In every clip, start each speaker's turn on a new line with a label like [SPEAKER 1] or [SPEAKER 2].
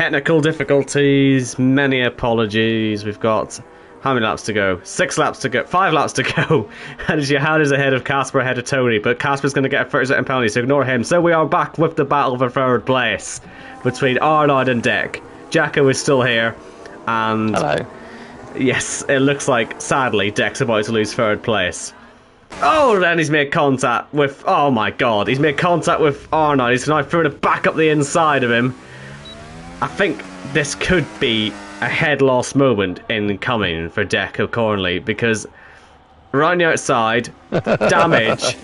[SPEAKER 1] technical difficulties, many apologies. We've got how many laps to go? 6 laps to go, 5 laps to go. And Johannes ahead of Casper, ahead of Tony, but Casper's going to get a 30-second penalty, so ignore him. So we are back with the battle for third place between Arnold and Deck. Jacko is still here, and
[SPEAKER 2] hello.
[SPEAKER 1] Yes, it looks like, sadly, Deck's about to lose third place. Oh, then he's made contact with... Oh my god, he's made contact with Arnold. He's now throwing it back up the inside of him. I think this could be a head loss moment incoming for Deco Cornley, because right on the outside, damage.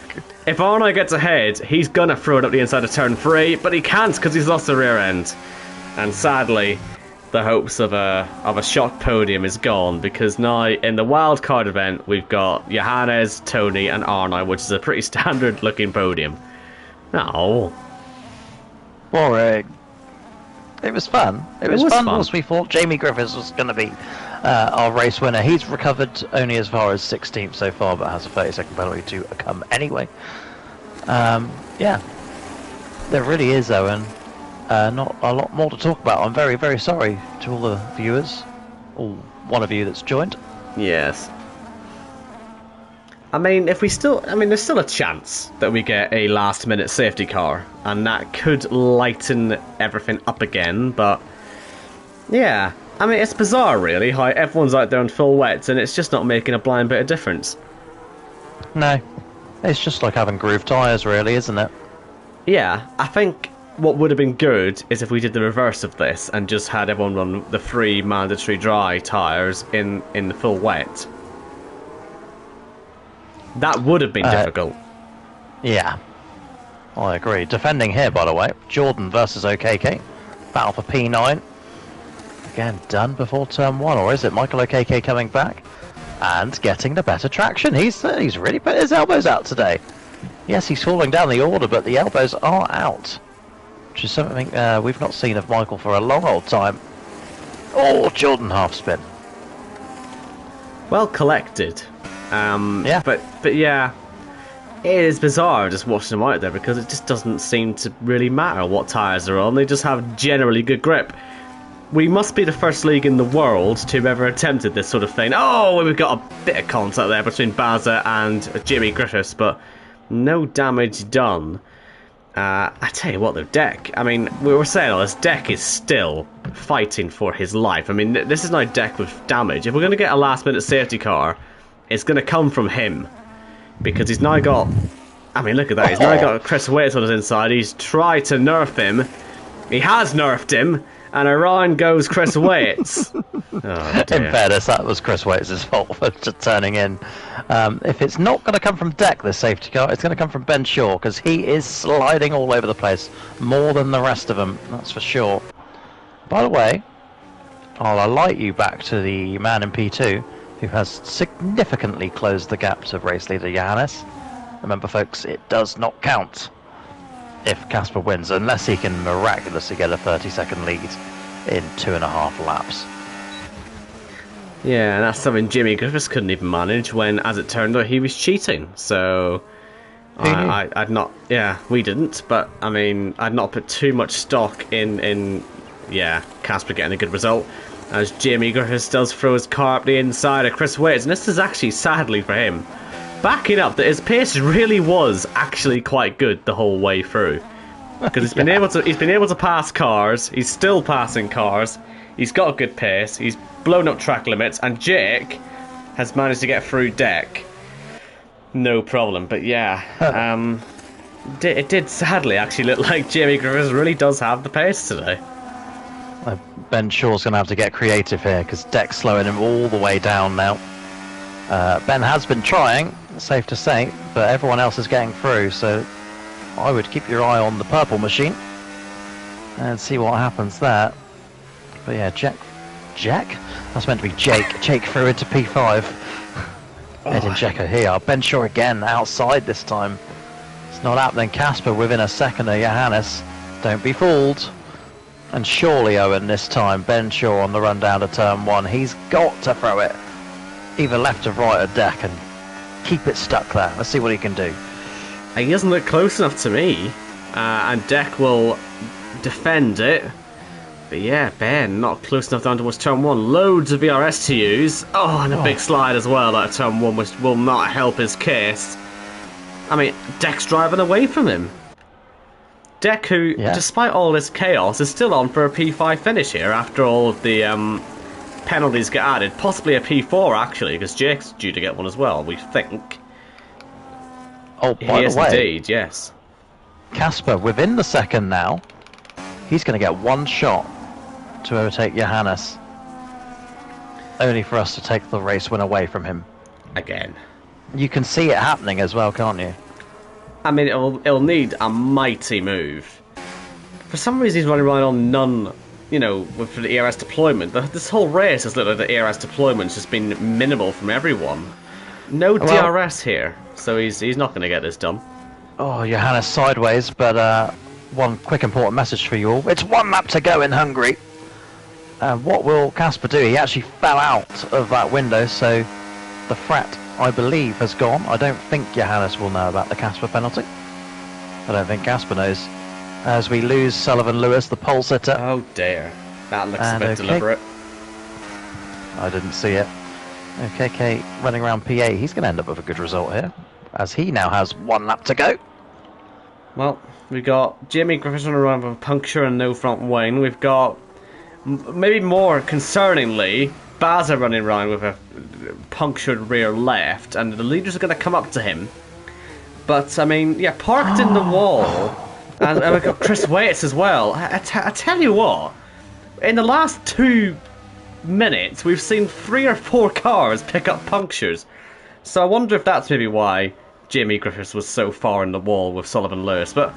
[SPEAKER 1] If Arnold gets ahead, he's going to throw it up the inside of turn 3, but he can't because he's lost the rear end. And sadly, the hopes of a shock podium is gone, because now in the wildcard event we've got Johannes, Tony and Arnold, which is a pretty standard looking podium. No.
[SPEAKER 2] Boring. It was fun. It was fun once we thought Jamie Griffiths was going to be our race winner. He's recovered only as far as 16th so far, but has a 30-second penalty to come anyway. Yeah, there really is, Owen. Not a lot more to talk about. I'm very, very sorry to all the viewers, or one of you that's joined.
[SPEAKER 1] Yes. I mean, there's still a chance that we get a last-minute safety car, and that could lighten everything up again, but yeah. I mean, it's bizarre, really, how everyone's out there on full wets, and it's just not making a blind bit of difference.
[SPEAKER 2] No. It's just like having groove tyres, really, isn't it?
[SPEAKER 1] Yeah, I think what would have been good is if we did the reverse of this, and just had everyone run the 3 mandatory dry tyres in the full wet. That would have been difficult. Yeah.
[SPEAKER 2] I agree. Defending here, by the way, Jordan versus OKK. Battle for P9. Again, done before turn 1, or is it Michael OKK coming back? And getting the better traction. He's really put his elbows out today. Yes, he's falling down the order, but the elbows are out. Which is something we've not seen of Michael for a long old time. Oh, Jordan half spin.
[SPEAKER 1] Well collected.
[SPEAKER 2] Yeah.
[SPEAKER 1] But yeah, it is bizarre just watching them out there, because it just doesn't seem to really matter what tyres they're on. They just have generally good grip. We must be the first league in the world to have ever attempted this sort of thing. Oh, we've got a bit of contact there between Baza and Jimmy Griffiths, but no damage done. I tell you what, though, Deck, I mean, we were saying all this, Deck is still fighting for his life. I mean, this is now Deck with damage. If we're going to get a last-minute safety car, it's going to come from him, because he's now got... I mean, look at that. He's now got Chris Waits on his inside. He's tried to nerf him. He has nerfed him, and around goes Chris Waits. Oh, dear.
[SPEAKER 2] In fairness, that was Chris Waits' fault for turning in. If it's not going to come from Deck, this safety car, it's going to come from Ben Shaw, because he is sliding all over the place, more than the rest of them, that's for sure. By the way, I'll alight you back to the man in P2, who has significantly closed the gap to race leader Johannes. Remember, folks, it does not count if Casper wins, unless he can miraculously get a 30-second lead in 2.5 laps.
[SPEAKER 1] Yeah, and that's something Jimmy Griffiths couldn't even manage when, as it turned out, he was cheating. So I'd not... Yeah, we didn't, but, I mean, I'd not put too much stock in Casper getting a good result, as Jamie Griffiths does throw his car up the inside of Chris Waits, and this is actually, sadly for him, backing up that his pace really was actually quite good the whole way through, because he's been able to pass cars. He's still passing cars. He's got a good pace. He's blown up track limits, and Jake has managed to get through Deck, no problem. But yeah, it did sadly actually look like Jamie Griffiths really does have the pace today.
[SPEAKER 2] Ben Shaw's going to have to get creative here, because Deck's slowing him all the way down now. Ben has been trying, safe to say, but everyone else is getting through, so I would keep your eye on the purple machine and see what happens there. But yeah, Jack? That's meant to be Jake. Jake through into P5. Heading Jacko here. Ben Shaw again, outside this time. It's not happening. Casper within a second of Johannes. Don't be fooled. And surely, Owen, this time, Ben Shaw on the run down to turn 1. He's got to throw it either left or right of Deck and keep it stuck there. Let's see what he can do.
[SPEAKER 1] He doesn't look close enough to me, and Deck will defend it. But yeah, Ben, not close enough down towards turn 1. Loads of VRS to use. Oh, and a big slide as well at turn 1, which will not help his case. I mean, Deck's driving away from him. Deck, who, despite all this chaos, is still on for a P5 finish here after all of the penalties get added. Possibly a P4, actually, because Jake's due to get one as well, we think.
[SPEAKER 2] Oh, by the way,
[SPEAKER 1] indeed, yes.
[SPEAKER 2] Casper, within the second now, he's going to get one shot to overtake Johannes. Only for us to take the race win away from him.
[SPEAKER 1] Again.
[SPEAKER 2] You can see it happening as well, can't you?
[SPEAKER 1] I mean, it'll need a mighty move. For some reason, he's running right on none, you know, with the ERS deployment. This whole race has looked like the ERS deployment's just been minimal from everyone. No DRS here, so he's not going to get this done.
[SPEAKER 2] Oh, Johannes sideways, but one quick important message for you all. It's 1 lap to go in Hungary. What will Casper do? He actually fell out of that window, so the fret, I believe, has gone. I don't think Johannes will know about the Casper penalty. I don't think Casper knows. As we lose Sullivan Lewis, the pole sitter.
[SPEAKER 1] Oh dear. That looks a bit deliberate.
[SPEAKER 2] I didn't see it. OKK running around P8. He's going to end up with a good result here, as he now has 1 lap to go.
[SPEAKER 1] Well, we've got Jamie Griffiths running around with a puncture and no front wing. We've got, maybe more concerningly, Baza running around with a punctured rear left, and the leaders are going to come up to him. But, I mean, yeah, parked in the wall. And we've got Chris Waits as well. I tell you what, in the last 2 minutes, we've seen 3 or 4 cars pick up punctures. So I wonder if that's maybe why Jamie Griffiths was so far in the wall with Sullivan Lewis. But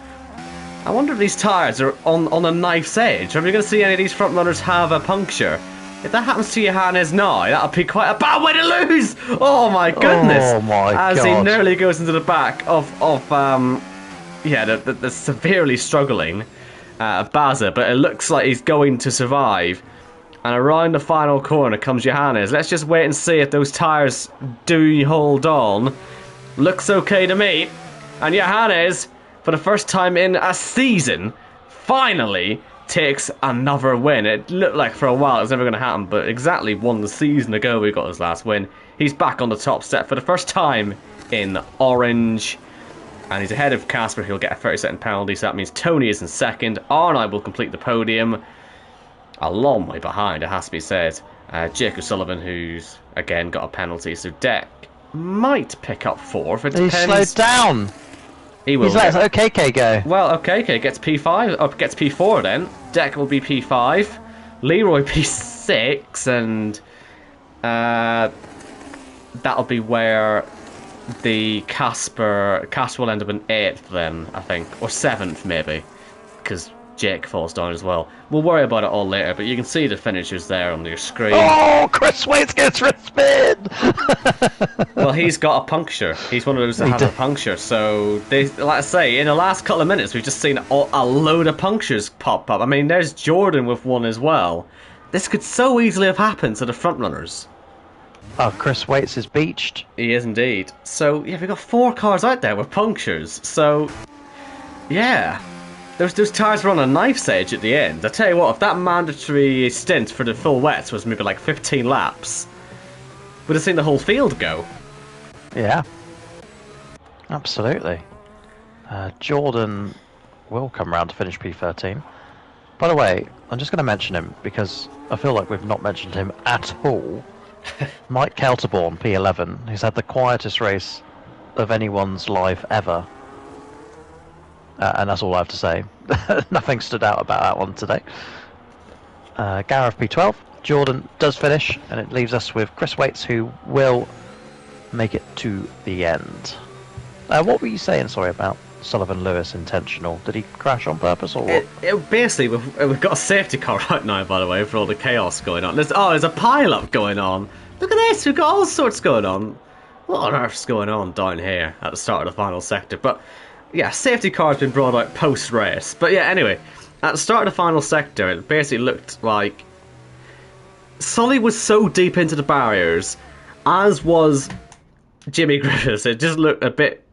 [SPEAKER 1] I wonder if these tyres are on a knife's edge. Are we going to see any of these front runners have a puncture? If that happens to Johannes now, that'll be quite a bad way to lose! Oh my goodness!
[SPEAKER 2] Oh my God.
[SPEAKER 1] As he nearly goes into the back of the severely struggling Baza, but it looks like he's going to survive. And around the final corner comes Johannes. Let's just wait and see if those tyres do hold on. Looks okay to me. And Johannes, for the first time in a season, finally takes another win. It looked like for a while it was never going to happen, but exactly 1 season ago we got his last win. He's back on the top step for the first time in orange. And he's ahead of Casper, who'll get a 30-second penalty, so that means Tony is in second. Arnott will complete the podium. A long way behind, it has to be said. Jake O'Sullivan, who's again got a penalty, so Deck might pick up 4th. It depends.
[SPEAKER 2] He slowed down.
[SPEAKER 1] He will.
[SPEAKER 2] He's let OKK go.
[SPEAKER 1] Well, OKK gets P5, or gets P4 then. Deck will be P5. Leroy P6, and that'll be where the Casper will end up in 8th then, I think, or 7th maybe, because Jake falls down as well. We'll worry about it all later, but you can see the finishers there on your screen.
[SPEAKER 2] Oh, Chris Waits gets spin.
[SPEAKER 1] Well, he's got a puncture. He's one of those that have a puncture. So, like I say, in the last couple of minutes, we've just seen a load of punctures pop up. I mean, there's Jordan with one as well. This could so easily have happened to the front runners.
[SPEAKER 2] Oh, Chris Waits is beached.
[SPEAKER 1] He is indeed. So, yeah, we've got 4 cars out there with punctures. So, yeah. Those tyres were on a knife's edge at the end. I tell you what, if that mandatory stint for the full wets was maybe like 15 laps, we'd have seen the whole field go.
[SPEAKER 2] Yeah. Absolutely. Jordan will come round to finish P13. By the way, I'm just going to mention him because I feel like we've not mentioned him at all. Mike Kelterborn, P11, who's had the quietest race of anyone's life ever. And that's all I have to say. Nothing stood out about that one today. Gareth P12. Jordan does finish, and it leaves us with Chris Waits, who will make it to the end. What were you saying, sorry, about Sullivan Lewis intentional? Did he crash on purpose, or what?
[SPEAKER 1] Basically, we've got a safety car right now, by the way, for all the chaos going on. There's a pile-up going on. Look at this, we've got all sorts going on. What on earth's going on down here at the start of the final sector? But yeah, safety car's been brought out post-race. But yeah, anyway, at the start of the final sector, it basically looked like Sully was so deep into the barriers, as was Jimmy Griffiths. It just looked a bit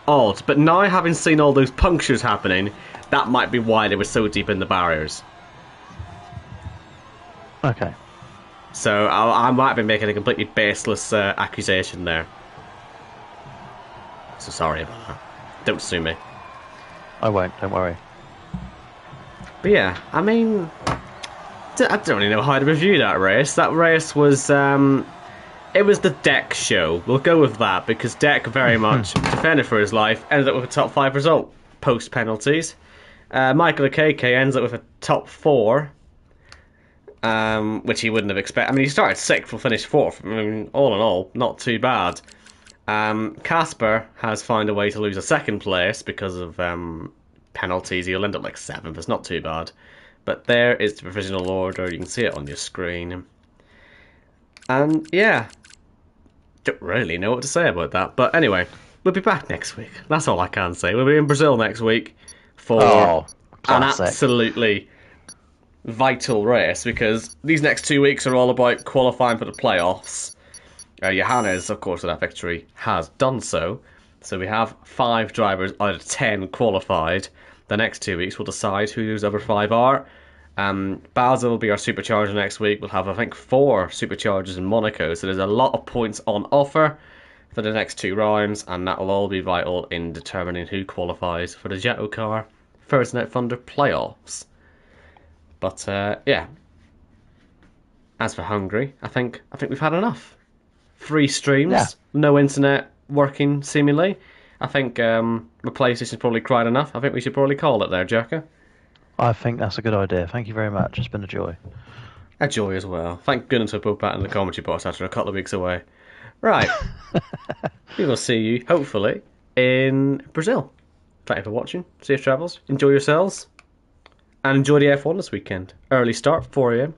[SPEAKER 1] odd. But now, having seen all those punctures happening, that might be why they were so deep in the barriers.
[SPEAKER 2] Okay.
[SPEAKER 1] So I might be making a completely baseless accusation there. So sorry about that. Don't sue me.
[SPEAKER 2] I won't. Don't worry.
[SPEAKER 1] But yeah, I mean, I don't really know how to review that race. That race was, it was the Deck show. We'll go with that because Deck very much defended for his life. Ended up with a top 5 result post penalties. Michael Akeke ends up with a top 4. Which he wouldn't have expected. I mean, he started 6th, will finish 4th. I mean, all in all, not too bad. Casper has found a way to lose a 2nd place because of penalties. He'll end up like 7th. It's not too bad. But there is the provisional order. You can see it on your screen. And yeah, don't really know what to say about that. But anyway, we'll be back next week. That's all I can say. We'll be in Brazil next week for an
[SPEAKER 2] classic.
[SPEAKER 1] absolutely vital race because these next 2 weeks are all about qualifying for the playoffs. Johannes, of course, with that victory, has done so. So we have 5 drivers out of 10 qualified. The next 2 weeks will decide who those other 5 are. Basel will be our supercharger next week. We'll have, I think, 4 superchargers in Monaco. So there's a lot of points on offer for the next 2 rounds, and that will all be vital in determining who qualifies for the Jackocar First Night Thunder playoffs. But yeah, as for Hungary, I think we've had enough. 3 streams, no internet working seemingly. I think the PlayStation's probably cried enough. I think we should probably call it there, Jacka.
[SPEAKER 2] I think that's a good idea. Thank you very much. It's been a joy.
[SPEAKER 1] A joy as well. Thank goodness we're both back in the commentary box after a couple of weeks away. Right. We will see you, hopefully, in Brazil. Thank you for watching. Safe travels. Enjoy yourselves. And enjoy the F1 this weekend. Early start, 4 a.m.